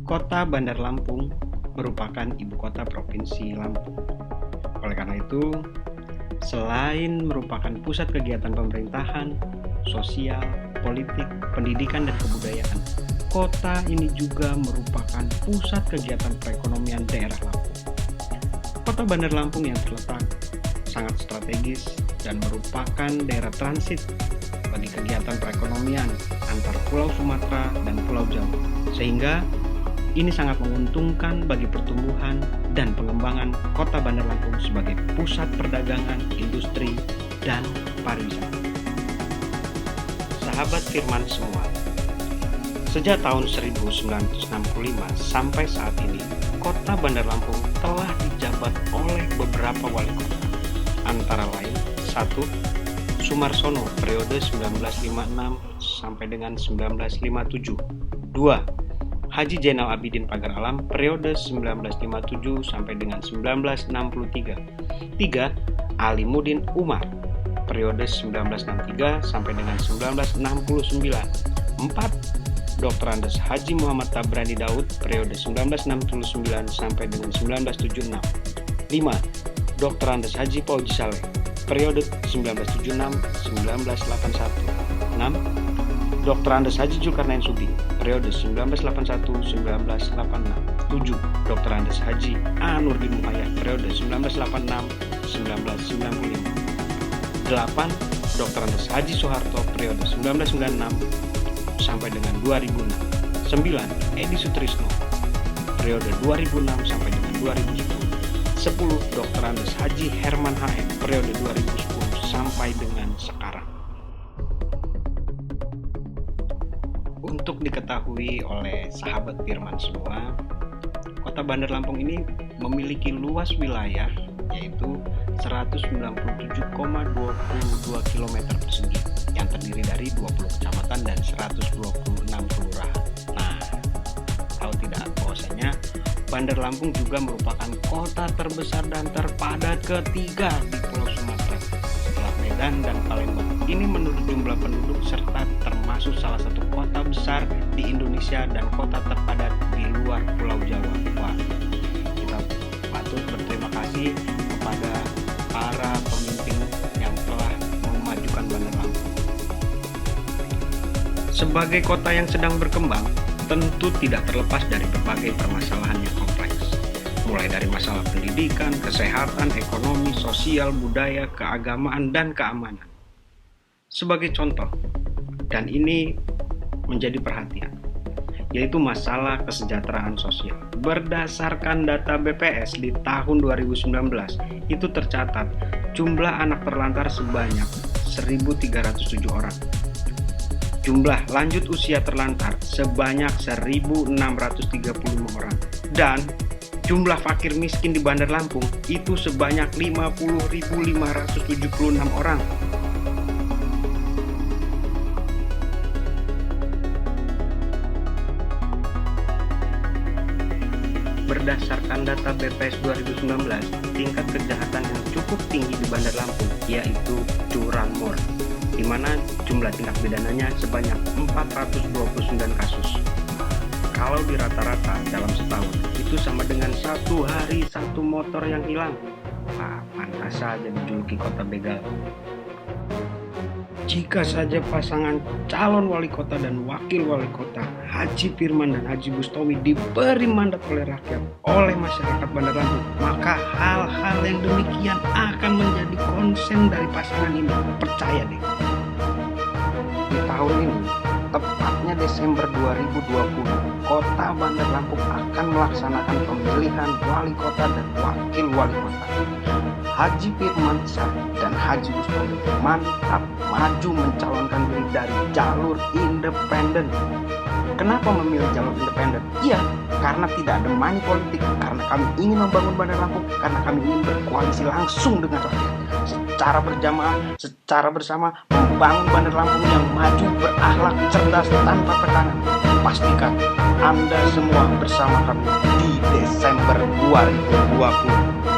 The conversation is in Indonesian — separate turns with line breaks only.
Kota Bandar Lampung merupakan ibu kota Provinsi Lampung. Oleh karena itu, selain merupakan pusat kegiatan pemerintahan, sosial, politik, pendidikan, dan kebudayaan, kota ini juga merupakan pusat kegiatan perekonomian daerah Lampung. Kota Bandar Lampung yang terletak sangat strategis dan merupakan daerah transit bagi kegiatan perekonomian antar Pulau Sumatera dan Pulau Jawa, sehingga ini sangat menguntungkan bagi pertumbuhan dan pengembangan Kota Bandar Lampung sebagai pusat perdagangan, industri, dan pariwisata. Sahabat Firman semua, sejak tahun 1965 sampai saat ini, Kota Bandar Lampung telah dijabat oleh beberapa wali kota, antara lain 1. Sumarsono periode 1956 sampai dengan 1957. 2. Haji Zainal Abidin Pagar Alam periode 1957 sampai dengan 1963. 3. Ali Mudin Umar periode 1963 sampai dengan 1969. 4. Dr. Andes Haji Muhammad Tabrani Daud periode 1969 sampai dengan 1976. 5. Dr. Andes Haji Fauzi Saleh periode 1976-1981. 6. Dr. Andes Haji Zulkarnain Sudi periode 1981-1986. 7. Dr. Andes Haji A. Nurdin Muhayyad periode 1986-1995. 8. Dr. Andes Haji Soeharto periode 1996 sampai dengan 2006. 9. Edi Sutrisno periode 2006 sampai dengan 2010. 10. Dr. Andes Haji Herman HM periode 2010 sampai dengan sekarang. Untuk diketahui oleh sahabat Firman semua, Kota Bandar Lampung ini memiliki luas wilayah yaitu 197,22 km persegi yang terdiri dari 20 kecamatan dan 126 kelurahan. Nah, tahu tidak bahwasanya Bandar Lampung juga merupakan kota terbesar dan terpadat ketiga di Pulau Sumatera setelah Medan dan Palembang. Ini menurut jumlah penduduk serta termasuk salah satu kota besar di Indonesia dan kota terpadat di luar Pulau Jawa. Wah, kita patut berterima kasih kepada para pemimpin yang telah memajukan Bandar Lampung. Sebagai kota yang sedang berkembang, tentu tidak terlepas dari berbagai permasalahan yang kompleks, mulai dari masalah pendidikan, kesehatan, ekonomi, sosial, budaya, keagamaan, dan keamanan. Sebagai contoh, dan ini menjadi perhatian, yaitu masalah kesejahteraan sosial. Berdasarkan data BPS di tahun 2019, itu tercatat jumlah anak terlantar sebanyak 1.307 orang. Jumlah lanjut usia terlantar sebanyak 1.635 orang. Dan jumlah fakir miskin di Bandar Lampung itu sebanyak 50.576 orang. Berdasarkan data BPS 2019, tingkat kejahatan yang cukup tinggi di Bandar Lampung yaitu curanmor, di mana jumlah tindak pidananya sebanyak 429 kasus. Kalau di rata-rata dalam setahun, itu sama dengan satu hari satu motor yang hilang. Pantas saja dijuluki kota begal. Jika saja pasangan calon wali kota dan wakil wali kota Haji Firman dan Haji Bustomi diberi mandat oleh rakyat, oleh masyarakat Bandar Lampung, maka hal-hal yang demikian akan menjadi konsen dari pasangan ini. Percaya deh. Di tahun ini, tepatnya Desember 2020, Kota Bandar Lampung akan melaksanakan pemilihan wali kota dan wakil wali kota. Haji Firman dan Haji Bustomi mantap maju mencalonkan diri dari jalur independen. Kenapa memilih jalur independen? Iya, karena tidak ada money politik, karena kami ingin membangun Bandar Lampung, karena kami ingin berkoalisi langsung dengan rakyat, secara berjamaah, secara bersama membangun Bandar Lampung yang maju, berakhlak, cerdas, tanpa tekanan. Pastikan Anda semua bersama kami di Desember 2020.